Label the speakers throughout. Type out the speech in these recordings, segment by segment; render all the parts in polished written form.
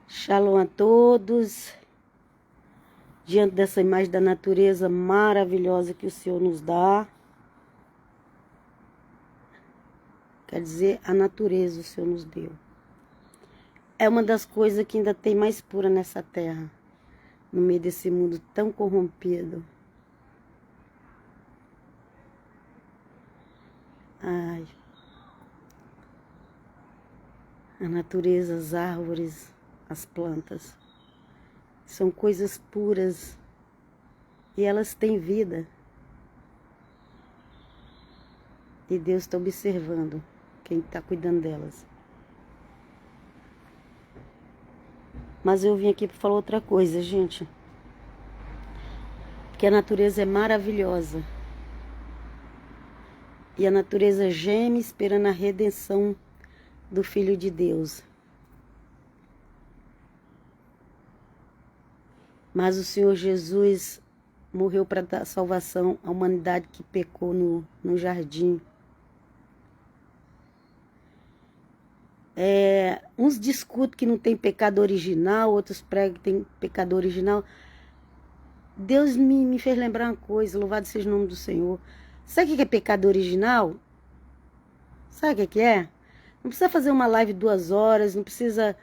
Speaker 1: Shalom a todos, diante dessa imagem da natureza maravilhosa que o Senhor nos dá. Quer dizer, a natureza o Senhor nos deu. É uma das coisas que ainda tem mais pura nessa terra, no meio desse mundo tão corrompido. Ai, a natureza, as árvores, as plantas, são coisas puras e elas têm vida. E Deus está observando quem está cuidando delas. Mas eu vim aqui para falar outra coisa, gente. Que a natureza é maravilhosa. E a natureza geme esperando a redenção do Filho de Deus. Mas o Senhor Jesus morreu para dar salvação à humanidade que pecou no jardim. Uns discutem que não tem pecado original, outros pregam que tem pecado original. Deus me fez lembrar uma coisa, louvado seja o nome do Senhor. Sabe o que é pecado original? Sabe o que é? Não precisa fazer uma live 2 horas, não precisa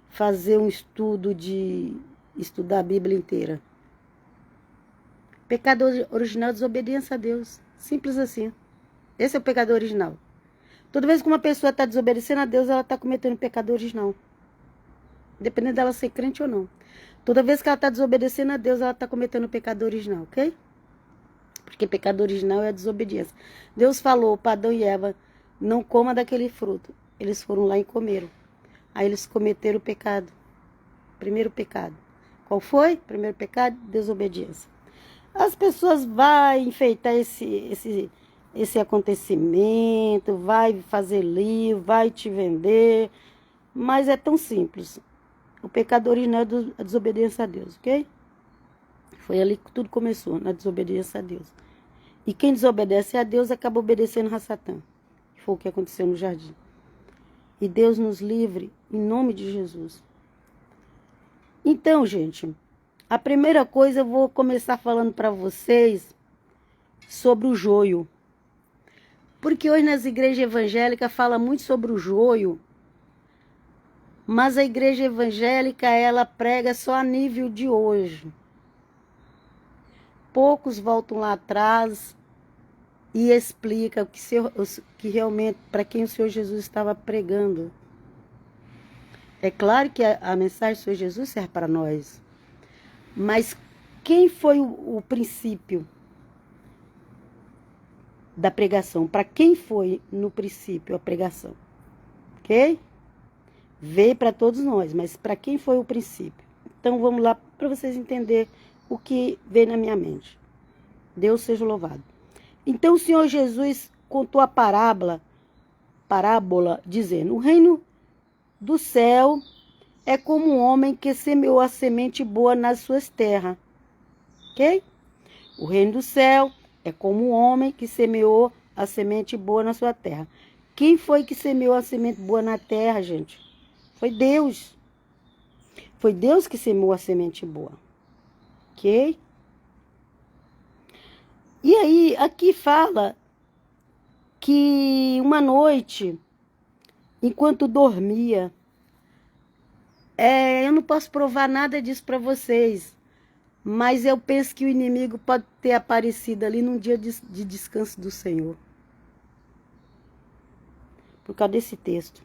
Speaker 1: fazer um estudo de estudar a Bíblia inteira. Pecado original é desobediência a Deus. Simples assim. Esse é o pecado original. Toda vez que uma pessoa está desobedecendo a Deus, ela está cometendo pecado original. Independente dela ser crente ou não. Toda vez que ela está desobedecendo a Deus, ela está cometendo pecado original, ok? Porque pecado original é a desobediência. Deus falou para Adão e Eva, não coma daquele fruto. Eles foram lá e comeram. Aí eles cometeram o pecado. Primeiro pecado. Qual foi? Primeiro pecado, desobediência. As pessoas vão enfeitar esse acontecimento, vai fazer livro, vai te vender, mas é tão simples. O pecado original é a desobediência a Deus, ok? Foi ali que tudo começou, na desobediência a Deus. E quem desobedece a Deus acaba obedecendo a Satã. Foi o que aconteceu no jardim. E Deus nos livre em nome de Jesus. Então, gente, a primeira coisa eu vou começar falando para vocês sobre o joio. Porque hoje nas igrejas evangélicas fala muito sobre o joio, mas a igreja evangélica ela prega só a nível de hoje. Poucos voltam lá atrás e explicam que realmente para quem o Senhor Jesus estava pregando. É claro que a mensagem do Senhor Jesus serve para nós, mas quem foi o princípio da pregação? Para quem foi no princípio a pregação? Ok? Veio para todos nós, mas para quem foi o princípio? Então vamos lá para vocês entenderem o que veio na minha mente. Deus seja louvado. Então o Senhor Jesus contou a parábola dizendo: o reino do céu é como um homem que semeou a semente boa nas suas terras. Ok? O reino do céu é como um homem que semeou a semente boa na sua terra. Quem foi que semeou a semente boa na terra, gente? Foi Deus. Foi Deus que semeou a semente boa. Ok? E aí, aqui fala que uma noite, enquanto dormia, eu não posso provar nada disso para vocês, mas eu penso que o inimigo pode ter aparecido ali num dia de descanso do Senhor. Por causa desse texto.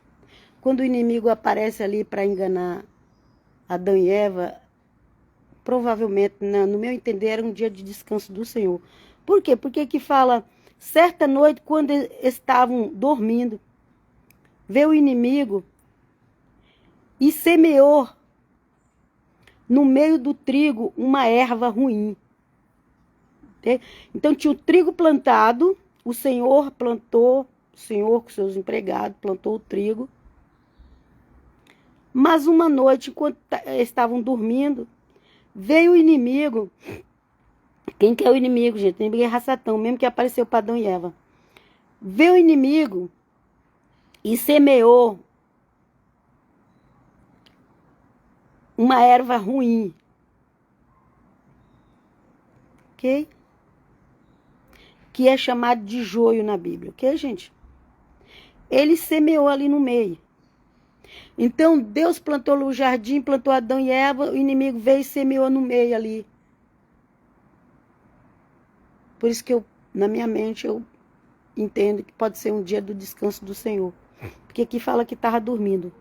Speaker 1: Quando o inimigo aparece ali para enganar Adão e Eva, provavelmente, no meu entender, era um dia de descanso do Senhor. Por quê? Porque aqui fala, certa noite, quando estavam dormindo, veio o inimigo e semeou no meio do trigo uma erva ruim. Okay? Então tinha o trigo plantado, o Senhor plantou, o Senhor com seus empregados plantou o trigo. Mas uma noite, enquanto estavam dormindo, veio o inimigo. Quem que é o inimigo, gente? O inimigo é Satã, mesmo que apareceu para Adão e Eva. Veio o inimigo e semeou uma erva ruim. Ok? Que é chamado de joio na Bíblia. Ok, gente? Ele semeou ali no meio. Então, Deus plantou no jardim, plantou Adão e Eva, o inimigo veio e semeou no meio ali. Por isso que na minha mente, eu entendo que pode ser um dia do descanso do Senhor. Porque aqui fala que estava dormindo.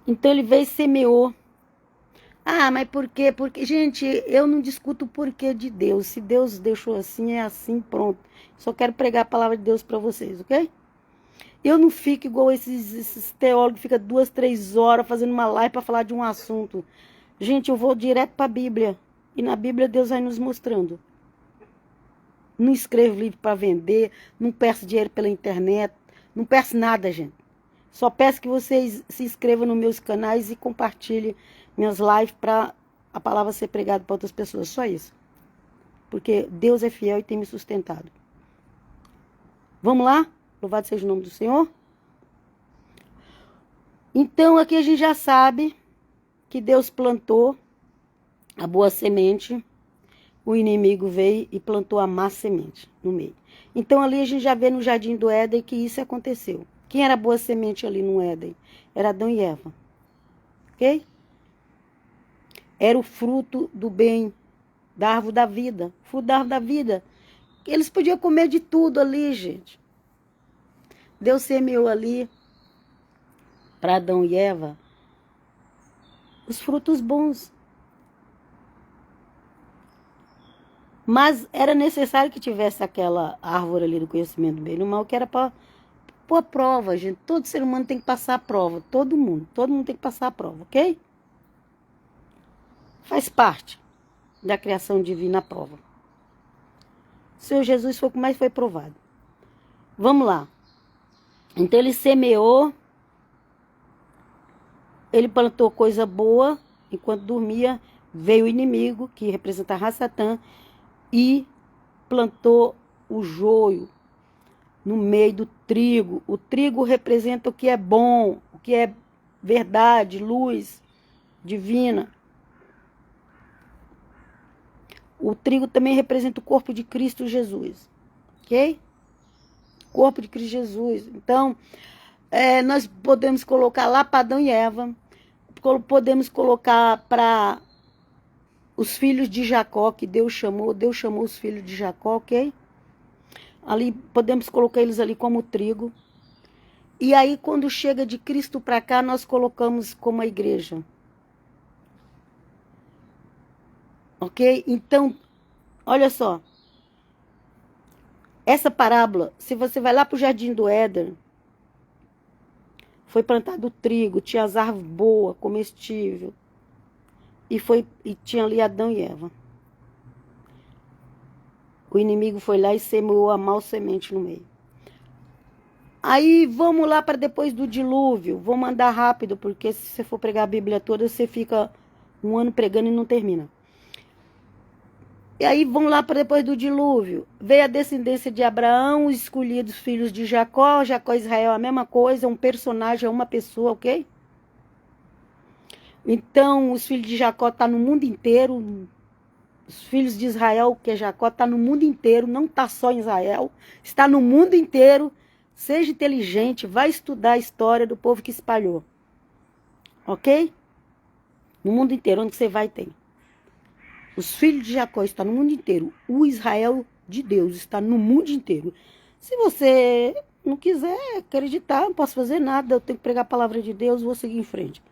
Speaker 1: Então, ele veio e semeou. Ah, mas por quê? Porque, gente, eu não discuto o porquê de Deus. Se Deus deixou assim, é assim, pronto. Só quero pregar a palavra de Deus para vocês, ok? Eu não fico igual esses teólogos que ficam 2, 3 horas fazendo uma live para falar de um assunto. Gente, eu vou direto para a Bíblia. E na Bíblia Deus vai nos mostrando. Não escrevo livro para vender, não peço dinheiro pela internet, não peço nada, gente. Só peço que vocês se inscrevam nos meus canais e compartilhem minhas lives para a palavra ser pregada para outras pessoas. Só isso. Porque Deus é fiel e tem me sustentado. Vamos lá? Louvado seja o nome do Senhor. Então, aqui a gente já sabe que Deus plantou a boa semente, o inimigo veio e plantou a má semente no meio. Então, ali a gente já vê no Jardim do Éden que isso aconteceu. Quem era a boa semente ali no Éden? Era Adão e Eva. Ok? Era o fruto do bem, da árvore da vida. Fruto da árvore da vida. Eles podiam comer de tudo ali, gente. Deus semeou ali para Adão e Eva os frutos bons. Mas era necessário que tivesse aquela árvore ali do conhecimento do bem e do mal, que era para pôr a prova, gente. Todo ser humano tem que passar a prova. Todo mundo tem que passar a prova, ok? Faz parte da criação divina a prova. O Senhor Jesus foi o que mais foi provado. Vamos lá. Então ele semeou, ele plantou coisa boa, enquanto dormia, veio o inimigo, que representava Satã, e plantou o joio no meio do trigo. O trigo representa o que é bom, o que é verdade, luz divina. O trigo também representa o corpo de Cristo Jesus, ok? Corpo de Cristo Jesus. Então, nós podemos colocar lá para Adão e Eva, podemos colocar para os filhos de Jacó, que Deus chamou os filhos de Jacó, ok? Ali, podemos colocar eles ali como trigo. E aí, quando chega de Cristo para cá, nós colocamos como a igreja. Ok? Então, olha só. Essa parábola, se você vai lá para o Jardim do Éden, foi plantado trigo, tinha as árvores boas, comestível. E tinha ali Adão e Eva. O inimigo foi lá e semeou a mal semente no meio. Aí vamos lá para depois do dilúvio. Vou mandar rápido, porque se você for pregar a Bíblia toda, você fica um ano pregando e não termina. E aí vamos lá para depois do dilúvio. Veio a descendência de Abraão, os escolhidos filhos de Jacó. Jacó e Israel a mesma coisa, um personagem, uma pessoa, ok? Então, os filhos de Jacó estão no mundo inteiro. Os filhos de Israel, que é Jacó, está no mundo inteiro. Não está só em Israel. Está no mundo inteiro. Seja inteligente, vai estudar a história do povo que espalhou. Ok? No mundo inteiro, onde você vai tem. Os filhos de Jacó estão no mundo inteiro. O Israel de Deus está no mundo inteiro. Se você não quiser acreditar, não posso fazer nada. Eu tenho que pregar a palavra de Deus, vou seguir em frente.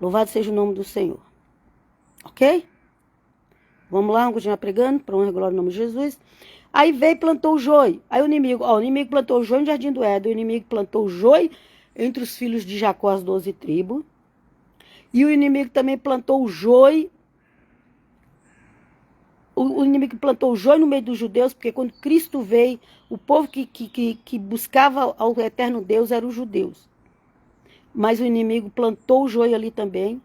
Speaker 1: Louvado seja o nome do Senhor. Ok? Vamos lá, vamos continuar pregando, para honra e glória no nome de Jesus. Aí veio e plantou o joio. Aí o inimigo plantou o joio no Jardim do Éden. O inimigo plantou o joio entre os filhos de Jacó, as 12 tribos. E o inimigo também plantou o joio. O inimigo plantou o joio no meio dos judeus, porque quando Cristo veio, o povo que buscava ao eterno Deus eram os judeus. Mas o inimigo plantou o joio ali também.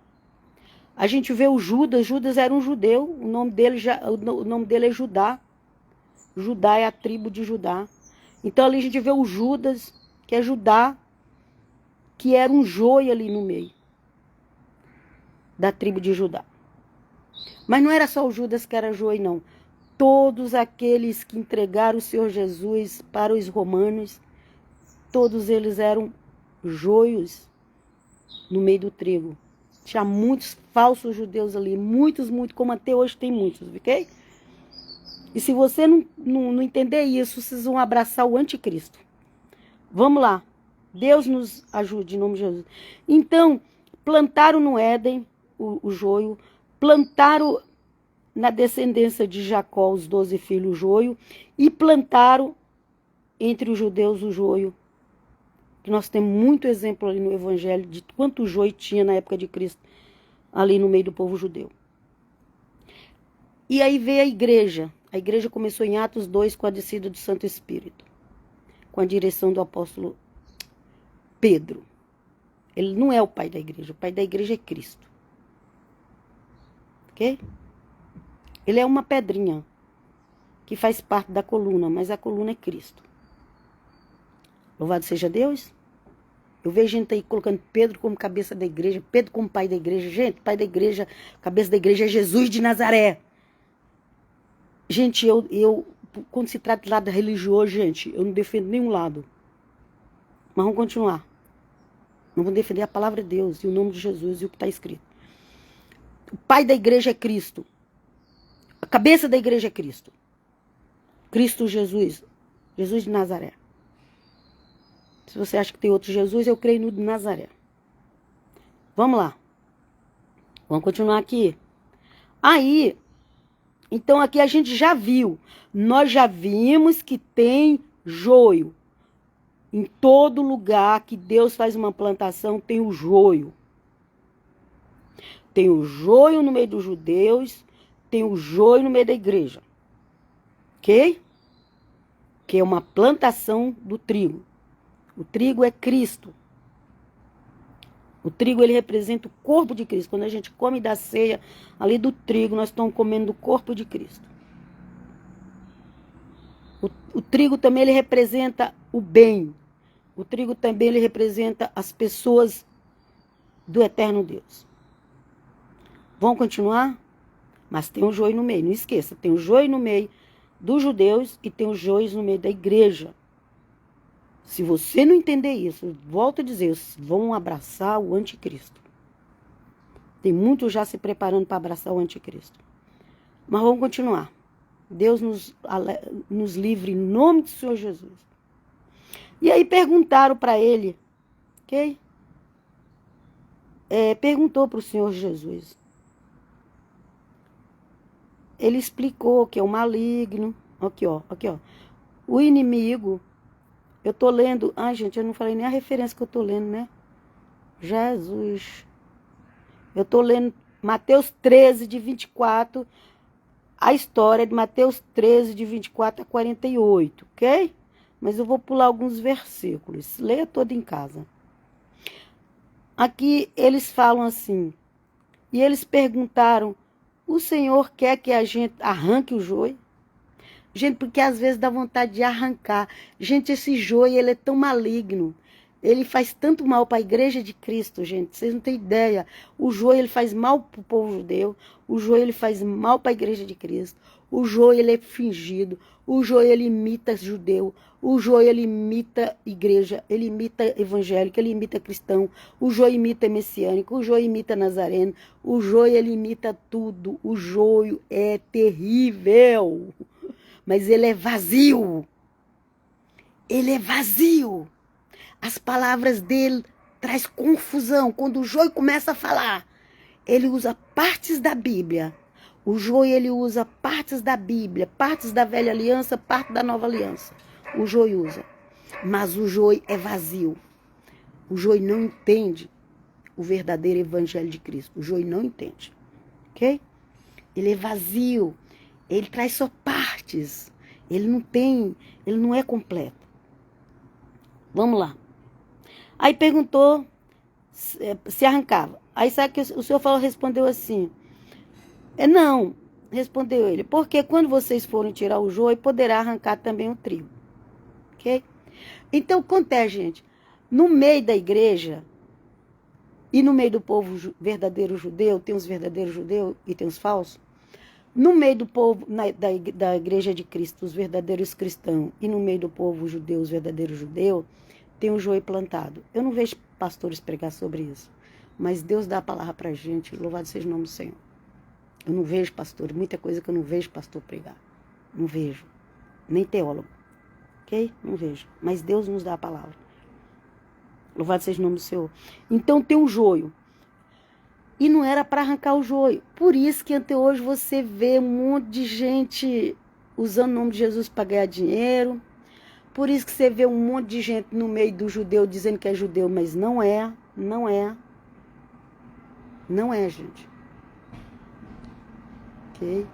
Speaker 1: A gente vê o Judas. Judas era um judeu. O nome dele é Judá. Judá é a tribo de Judá. Então ali a gente vê o Judas, que é Judá, que era um joio ali no meio. da tribo de Judá. Mas não era só o Judas que era joio, não. Todos aqueles que entregaram o Senhor Jesus para os romanos, todos eles eram joios no meio do trigo. Tinha muitos falsos judeus ali, muitos, como até hoje tem muitos, ok? E se você não entender isso, vocês vão abraçar o anticristo. Vamos lá. Deus nos ajude, em nome de Jesus. Então, plantaram no Éden o joio, plantaram na descendência de Jacó os 12 filhos o joio, e plantaram entre os judeus o joio. Nós temos muito exemplo ali no Evangelho de quanto joio tinha na época de Cristo, ali no meio do povo judeu. E aí veio a igreja. A igreja começou em Atos 2 com a descida do Santo Espírito, com a direção do apóstolo Pedro. Ele não é o pai da igreja, o pai da igreja é Cristo. Ok? Ele é uma pedrinha que faz parte da coluna, mas a coluna é Cristo. Louvado seja Deus. Eu vejo gente aí colocando Pedro como cabeça da igreja, Pedro como pai da igreja. Gente, pai da igreja, cabeça da igreja é Jesus de Nazaré. Gente, eu quando se trata de lado religioso, gente, eu não defendo nenhum lado. Mas vamos continuar. Nós vamos defender a palavra de Deus e o nome de Jesus e o que está escrito. O pai da igreja é Cristo. A cabeça da igreja é Cristo. Cristo Jesus. Jesus de Nazaré. Se você acha que tem outro Jesus, eu creio no de Nazaré. Vamos lá. Vamos continuar aqui. Aí, então aqui a gente já viu. Nós já vimos que tem joio. Em todo lugar que Deus faz uma plantação, tem o joio. Tem o joio no meio dos judeus, tem o joio no meio da igreja. Ok? Que é uma plantação do trigo. O trigo é Cristo. O trigo, ele representa o corpo de Cristo. Quando a gente come da ceia ali do trigo, nós estamos comendo o corpo de Cristo. O trigo também, ele representa o bem. O trigo também, ele representa as pessoas do eterno Deus. Vamos continuar? Mas tem o joio no meio, não esqueça. Tem o joio no meio dos judeus e tem os joios no meio da igreja. Se você não entender isso, volto a dizer, vão abraçar o anticristo. Tem muitos já se preparando para abraçar o anticristo. Mas vamos continuar. Deus nos livre em nome do Senhor Jesus. E aí perguntaram para ele, ok? Perguntou para o Senhor Jesus. Ele explicou que é o maligno. Aqui, ó. O inimigo. Eu tô lendo. Ai, gente, eu não falei nem a referência que eu tô lendo, né? Jesus. Eu tô lendo Mateus 13, de 24. A história de Mateus 13, de 24 a 48, ok? Mas eu vou pular alguns versículos. Leia todo em casa. Aqui eles falam assim. E eles perguntaram: o Senhor quer que a gente arranque o joio? Gente, porque às vezes dá vontade de arrancar. Gente, esse joio, ele é tão maligno. Ele faz tanto mal para a igreja de Cristo, gente. Vocês não têm ideia. O joio, ele faz mal para o povo judeu. O joio, ele faz mal para a igreja de Cristo. O joio, ele é fingido. O joio, ele imita judeu. O joio, ele imita igreja. Ele imita evangélico. Ele imita cristão. O joio imita messiânico. O joio imita nazareno. O joio, ele imita tudo. O joio é terrível. Mas ele é vazio. Ele é vazio. As palavras dele traz confusão. Quando o joio começa a falar, ele usa partes da Bíblia. O joio, ele usa partes da Bíblia, partes da velha aliança, parte da nova aliança. O joio usa. Mas o joio é vazio. O joio não entende o verdadeiro evangelho de Cristo. O joio não entende. Ok? Ele é vazio. Ele traz só partes. Ele não é completo. Vamos lá. Aí perguntou se arrancava. Aí sabe que o senhor respondeu assim. Não, respondeu ele. Porque quando vocês forem tirar o joio, poderá arrancar também o trigo. Ok? Então, acontece, gente. No meio da igreja E no meio do povo verdadeiro judeu, tem os verdadeiros judeus e tem os falsos. No meio do povo, da igreja de Cristo, os verdadeiros cristãos, e no meio do povo judeu, os verdadeiros judeus, tem o joio plantado. Eu não vejo pastores pregar sobre isso, mas Deus dá a palavra pra gente, louvado seja o nome do Senhor. Eu não vejo pastor, muita coisa que eu não vejo pastor pregar. Não vejo, nem teólogo, ok? Não vejo, mas Deus nos dá a palavra. Louvado seja o nome do Senhor. Então tem um joio. E não era para arrancar o joio. Por isso que até hoje você vê um monte de gente usando o nome de Jesus para ganhar dinheiro. Por isso que você vê um monte de gente no meio do judeu dizendo que é judeu, mas não é. Não é. Não é, gente. Ok?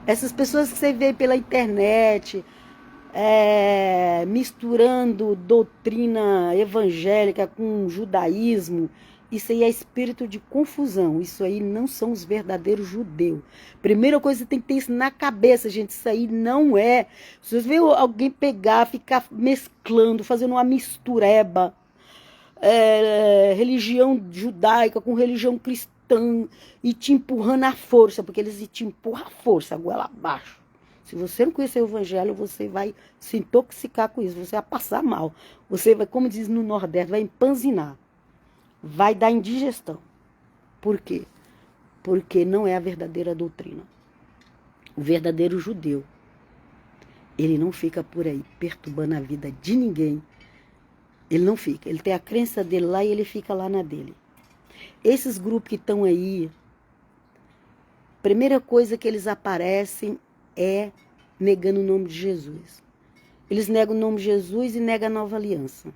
Speaker 1: Essas pessoas que você vê pela internet, misturando doutrina evangélica com judaísmo, isso aí é espírito de confusão. Isso aí não são os verdadeiros judeus. Primeira coisa, você tem que ter isso na cabeça, gente. Isso aí não é. Se você vê alguém pegar, ficar mesclando, fazendo uma mistureba, religião judaica com religião cristã, e te empurrando à força, porque eles te empurram à força, a goela abaixo. Se você não conhecer o evangelho, você vai se intoxicar com isso, você vai passar mal. Você vai, como diz no Nordeste, vai empanzinar. Vai dar indigestão. Por quê? Porque não é a verdadeira doutrina. O verdadeiro judeu, ele não fica por aí perturbando a vida de ninguém. Ele não fica. Ele tem a crença dele lá e ele fica lá na dele. Esses grupos que estão aí, primeira coisa que eles aparecem é negando o nome de Jesus. Eles negam o nome de Jesus e negam a nova aliança.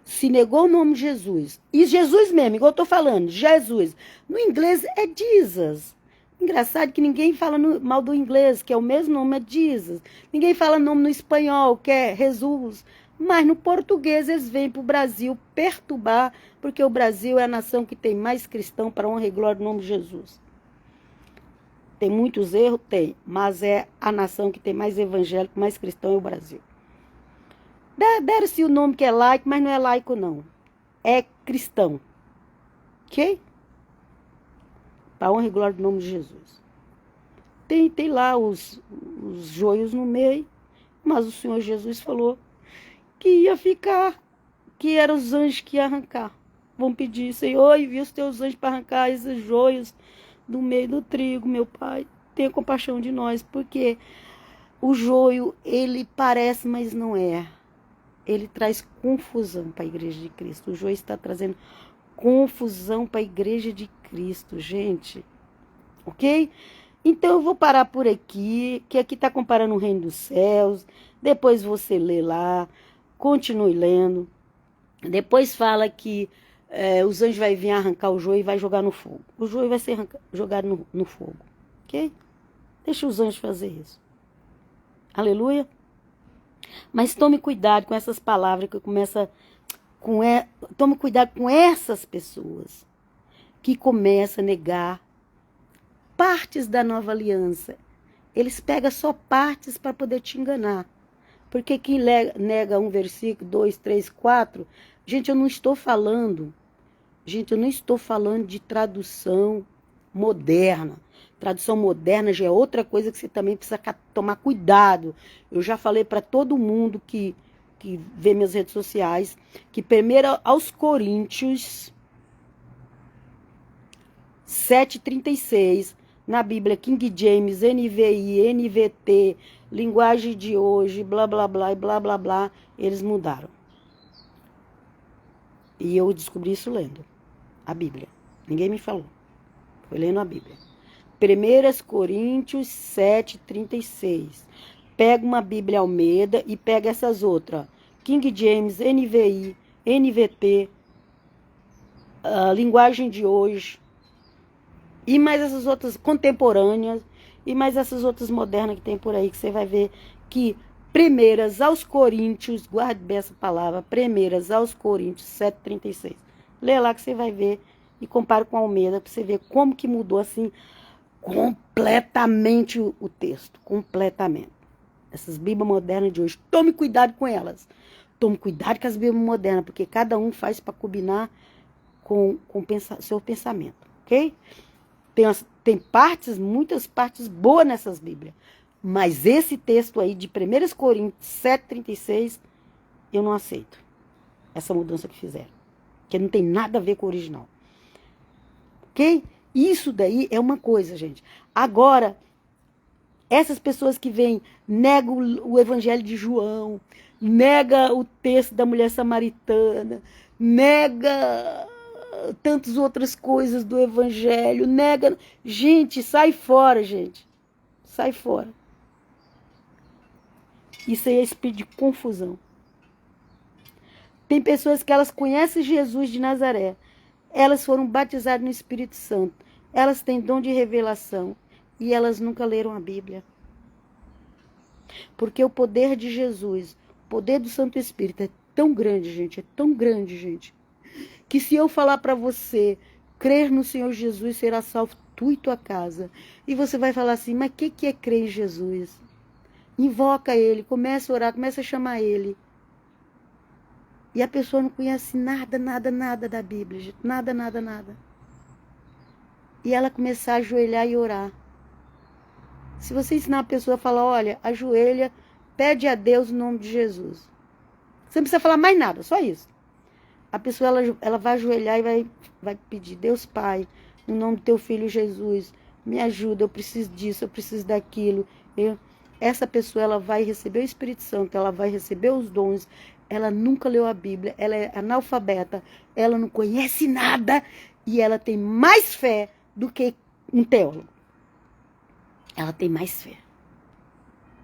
Speaker 1: Se negou o nome de Jesus, e Jesus mesmo, igual eu estou falando, Jesus, no inglês é Jesus. Engraçado que ninguém fala mal do inglês, que é o mesmo nome, é Jesus. Ninguém fala nome no espanhol, que é Jesus. Mas no português eles vêm para o Brasil perturbar, porque o Brasil é a nação que tem mais cristão para honra e glória do nome de Jesus. Tem muitos erros? Tem, mas é a nação que tem mais evangélico, mais cristão é o Brasil. Deram-se o nome que é laico, mas não é laico não. É cristão. Ok? Para honra e glória do nome de Jesus. Tem lá os joios no meio, mas o Senhor Jesus falou que ia ficar, que eram os anjos que iam arrancar. Vão pedir, Senhor, envia os teus anjos para arrancar esses joios do meio do trigo, meu Pai. Tenha compaixão de nós, porque o joio, ele parece, mas não é. Ele traz confusão para a igreja de Cristo. O joio está trazendo confusão para a igreja de Cristo, gente. Ok? Então eu vou parar por aqui, que aqui está comparando o reino dos céus. Depois você lê lá, continue lendo. Depois fala que os anjos vão vir arrancar o joio e vai jogar no fogo. O joio vai ser jogado no fogo. Ok? Deixa os anjos fazer isso. Aleluia. Mas tome cuidado com essas palavras que começa tome cuidado com essas pessoas que começam a negar partes da nova aliança. Eles pegam só partes para poder te enganar. Porque quem nega um versículo, 2, 3, 4, gente, eu não estou falando de tradução moderna. Tradução moderna já é outra coisa que você também precisa tomar cuidado. Eu já falei para todo mundo que vê minhas redes sociais, que primeiro aos Coríntios 7,36, na Bíblia King James, NVI, NVT, linguagem de hoje, blá, blá, blá, e blá, blá, blá, eles mudaram. E eu descobri isso lendo a Bíblia. Ninguém me falou. Foi lendo a Bíblia. 1 Coríntios 7,36. Pega uma Bíblia Almeida e pega essas outras. King James, NVI, NVT, a linguagem de hoje, e mais essas outras contemporâneas, e mais essas outras modernas que tem por aí, que você vai ver que 1 aos Coríntios, guarde bem essa palavra, 1 aos Coríntios 7,36. Lê lá que você vai ver e compara com a Almeida, para você ver como que mudou assim completamente o texto, completamente. Essas Bíblias modernas de hoje, tome cuidado com elas. Tome cuidado com as Bíblias modernas, porque cada um faz para combinar com seu pensamento, ok? Tem muitas partes boas nessas Bíblias. Mas esse texto aí de 1 Coríntios 7,36, eu não aceito. Essa mudança que fizeram. Que não tem nada a ver com o original. Ok? Isso daí é uma coisa, gente. Agora, essas pessoas que vêm, negam o evangelho de João, nega o texto da mulher samaritana, nega tantas outras coisas do evangelho, nega... Gente, sai fora, gente. Sai fora. Isso aí é espírito de confusão. Tem pessoas que elas conhecem Jesus de Nazaré. Elas foram batizadas no Espírito Santo. Elas têm dom de revelação. E elas nunca leram a Bíblia. Porque o poder de Jesus, o poder do Santo Espírito é tão grande, gente. É tão grande, gente. Que se eu falar para você, crer no Senhor Jesus, será salvo tu e tua casa. E você vai falar assim, mas o que é crer em Jesus? Invoca ele, começa a orar, começa a chamar ele. E a pessoa não conhece nada da Bíblia, gente. Nada. E ela começar a ajoelhar e orar. Se você ensinar a pessoa a falar, olha, ajoelha, pede a Deus o nome de Jesus. Você não precisa falar mais nada, só isso. A pessoa, ela vai ajoelhar e vai pedir, Deus Pai, no nome do teu filho Jesus, me ajuda, eu preciso disso, eu preciso daquilo. Essa pessoa, ela vai receber o Espírito Santo, ela vai receber os dons, ela nunca leu a Bíblia, ela é analfabeta, ela não conhece nada e ela tem mais fé do que um teólogo. Ela tem mais fé.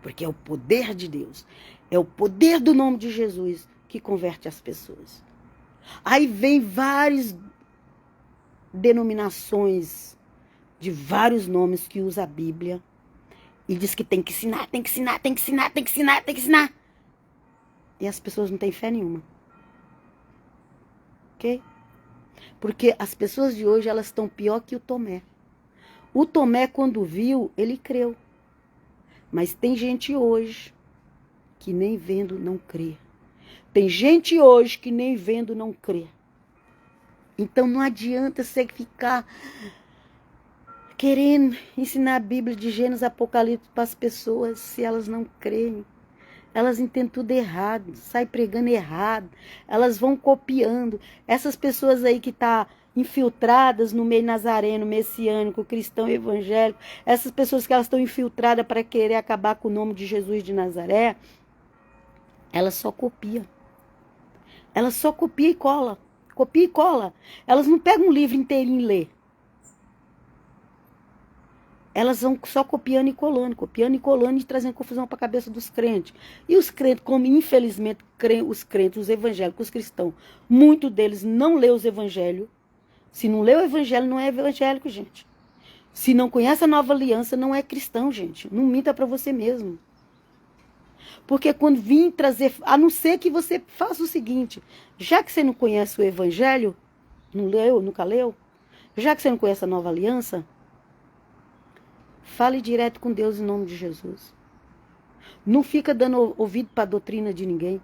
Speaker 1: Porque é o poder de Deus, é o poder do nome de Jesus que converte as pessoas. Aí vem várias denominações de vários nomes que usa a Bíblia e diz que tem que ensinar. E as pessoas não têm fé nenhuma. Ok? Porque as pessoas de hoje, elas estão pior que o Tomé. O Tomé, quando viu, ele creu. Mas tem gente hoje que nem vendo não crê. Tem gente hoje que nem vendo não crê. Então não adianta você ficar querendo ensinar a Bíblia de Gênesis e Apocalipse para as pessoas se elas não creem. Elas entendem tudo errado, saem pregando errado, elas vão copiando. Essas pessoas aí que estão infiltradas no meio nazareno, messiânico, cristão, evangélico, essas pessoas que elas estão infiltradas para querer acabar com o nome de Jesus de Nazaré, elas só copiam. Elas só copiam e colam. Copia e cola. Elas não pegam um livro inteirinho e lê. Elas vão só copiando e colando e trazendo confusão para a cabeça dos crentes. E os crentes, como infelizmente os crentes, os evangélicos, os cristãos, muitos deles não lê os evangelhos. Se não lê o evangelho, não é evangélico, gente. Se não conhece a nova aliança, não é cristão, gente. Não minta para você mesmo. Porque quando vim trazer, a não ser que você faça o seguinte, já que você não conhece o evangelho, não leu, nunca leu, já que você não conhece a nova aliança, fale direto com Deus em nome de Jesus. Não fica dando ouvido para a doutrina de ninguém.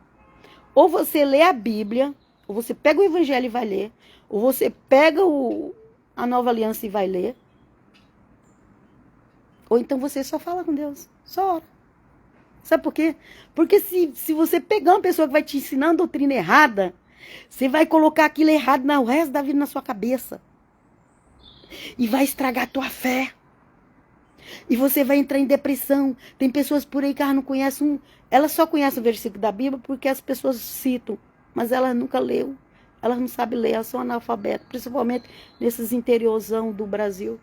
Speaker 1: Ou você lê a Bíblia, ou você pega o evangelho e vai ler, ou você pega a nova aliança e vai ler, ou então você só fala com Deus, só ora. Sabe por quê? Porque se você pegar uma pessoa que vai te ensinar uma doutrina errada, você vai colocar aquilo errado o resto da vida na sua cabeça. E vai estragar a tua fé. E você vai entrar em depressão. Tem pessoas por aí que elas não conhecem elas só conhecem o versículo da Bíblia porque as pessoas citam. Mas elas nunca leu. Elas não sabem ler, elas são analfabetas. Principalmente nesses interiorzão do Brasil.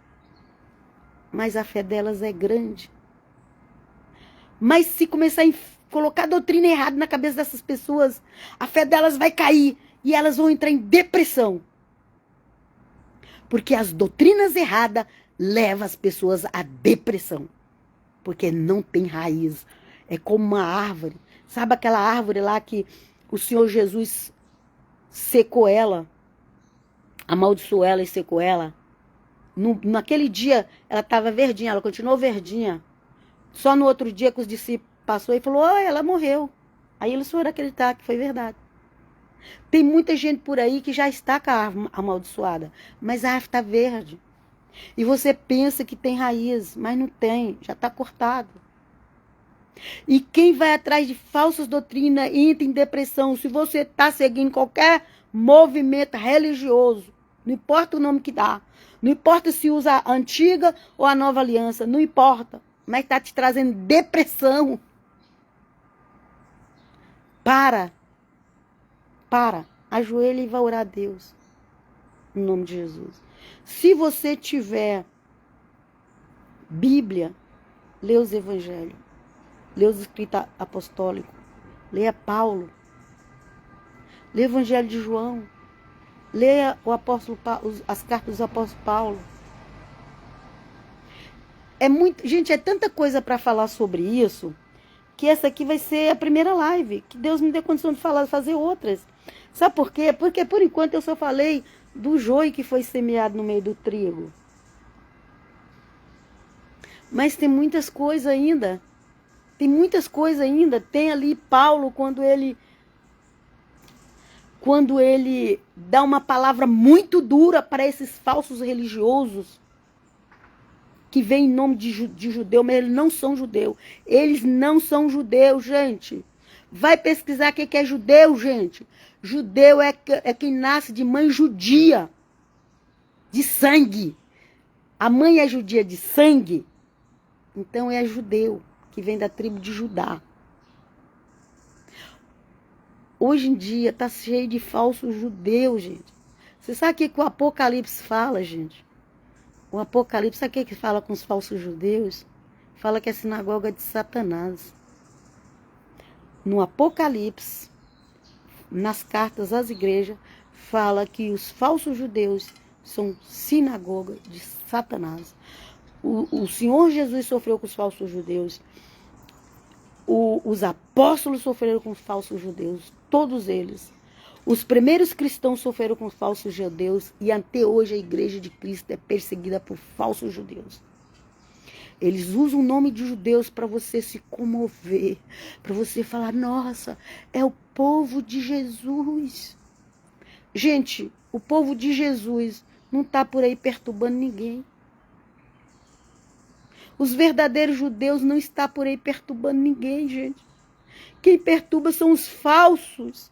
Speaker 1: Mas a fé delas é grande. Mas se começar a colocar a doutrina errada na cabeça dessas pessoas, a fé delas vai cair e elas vão entrar em depressão. Porque as doutrinas erradas levam as pessoas à depressão. Porque não tem raiz. É como uma árvore. Sabe aquela árvore lá que o Senhor Jesus secou ela, amaldiçoou ela e secou ela? Naquele dia ela estava verdinha, ela continuou verdinha. Só no outro dia que os discípulos passou e falou, ela morreu. Aí eles foram acreditar que foi verdade. Tem muita gente por aí que já está com a árvore amaldiçoada, mas a árvore está verde. E você pensa que tem raiz, mas não tem, já está cortado. E quem vai atrás de falsas doutrinas entra em depressão. Se você está seguindo qualquer movimento religioso, não importa o nome que dá, não importa se usa a antiga ou a nova aliança, não importa, mas está te trazendo depressão. Para, ajoelha e vai orar a Deus, em nome de Jesus. Se você tiver Bíblia, lê os evangelhos, lê os escritos apostólicos, leia Paulo, lê o evangelho de João, leia o apóstolo, as cartas do apóstolo Paulo. Gente, é tanta coisa para falar sobre isso, que essa aqui vai ser a primeira live, que Deus me dê condição de fazer outras. Sabe por quê? Porque por enquanto eu só falei do joio que foi semeado no meio do trigo. Mas tem muitas coisas ainda. Tem muitas coisas ainda. Tem ali Paulo, quando ele dá uma palavra muito dura para esses falsos religiosos, que vem em nome de judeu, mas eles não são judeus. Eles não são judeus, gente. Vai pesquisar o que é judeu, gente. Judeu é quem nasce de mãe judia, de sangue. A mãe é judia de sangue, então é judeu, que vem da tribo de Judá. Hoje em dia está cheio de falsos judeus, gente. Você sabe o que o Apocalipse fala, gente? O Apocalipse, sabe o que fala com os falsos judeus? Fala que é a sinagoga de Satanás. No Apocalipse, nas cartas às igrejas, fala que os falsos judeus são sinagoga de Satanás. O Senhor Jesus sofreu com os falsos judeus. Os apóstolos sofreram com os falsos judeus. Todos eles. Os primeiros cristãos sofreram com os falsos judeus. E até hoje a igreja de Cristo é perseguida por falsos judeus. Eles usam o nome de judeus para você se comover. Para você falar, nossa, é o povo de Jesus. Gente, o povo de Jesus não está por aí perturbando ninguém. Os verdadeiros judeus não estão por aí perturbando ninguém, gente. Quem perturba são os falsos.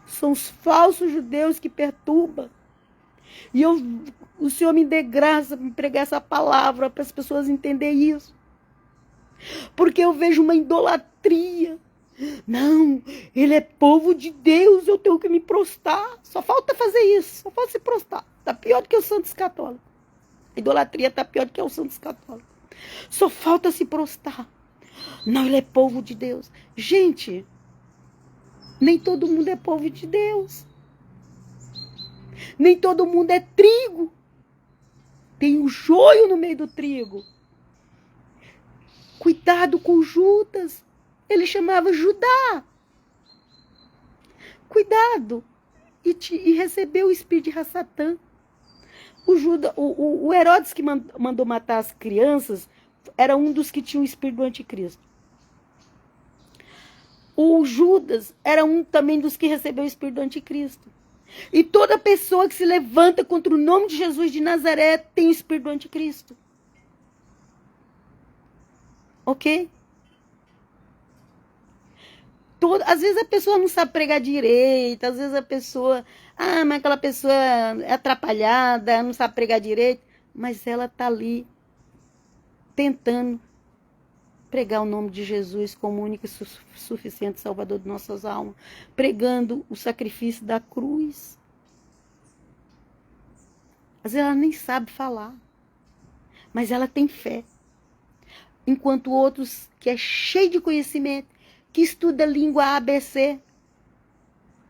Speaker 1: São os falsos judeus que perturbam. E o Senhor me dê graça para pregar essa palavra, para as pessoas entenderem isso. Porque eu vejo uma idolatria. Não, ele é povo de Deus, eu tenho que me prostrar. Só falta fazer isso, só falta se prostrar. Está pior do que os santos católicos. A idolatria está pior do que os santos católicos. Só falta se prostrar. Não, ele é povo de Deus. Gente, nem todo mundo é povo de Deus. Nem todo mundo é trigo. Tem um joio no meio do trigo. Cuidado com Judas. Ele chamava Judá. Cuidado. E recebeu o espírito de Satã. O Herodes que mandou matar as crianças era um dos que tinha o espírito do anticristo. O Judas era um também dos que recebeu o espírito do anticristo. E toda pessoa que se levanta contra o nome de Jesus de Nazaré tem o espírito do anticristo. Ok? Às vezes a pessoa não sabe pregar direito, às vezes a pessoa... mas aquela pessoa é atrapalhada, não sabe pregar direito. Mas ela está ali tentando pregar o nome de Jesus como único e suficiente Salvador de nossas almas. Pregando o sacrifício da cruz. Às vezes ela nem sabe falar. Mas ela tem fé. Enquanto outros que é cheio de conhecimento, que estuda língua ABC,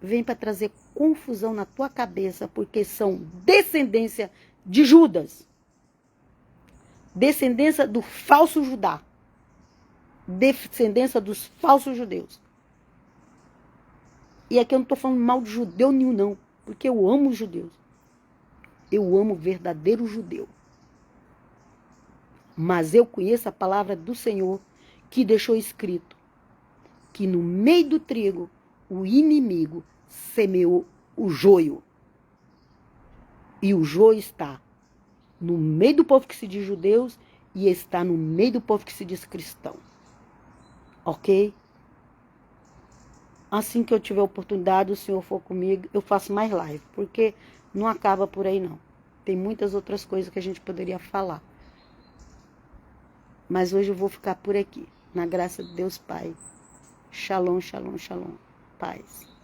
Speaker 1: vem para trazer confusão na tua cabeça, porque são descendência de Judas. Descendência do falso Judá. Descendência dos falsos judeus. E aqui eu não estou falando mal de judeu nenhum, não. Porque eu amo os judeus. Eu amo o verdadeiro judeu. Mas eu conheço a palavra do Senhor, que deixou escrito que no meio do trigo o inimigo semeou o joio. E o joio está no meio do povo que se diz judeus e está no meio do povo que se diz cristão. Ok? Assim que eu tiver oportunidade, o Senhor for comigo, eu faço mais live, porque não acaba por aí não. Tem muitas outras coisas que a gente poderia falar. Mas hoje eu vou ficar por aqui. Na graça de Deus Pai. Shalom, shalom, shalom. Paz.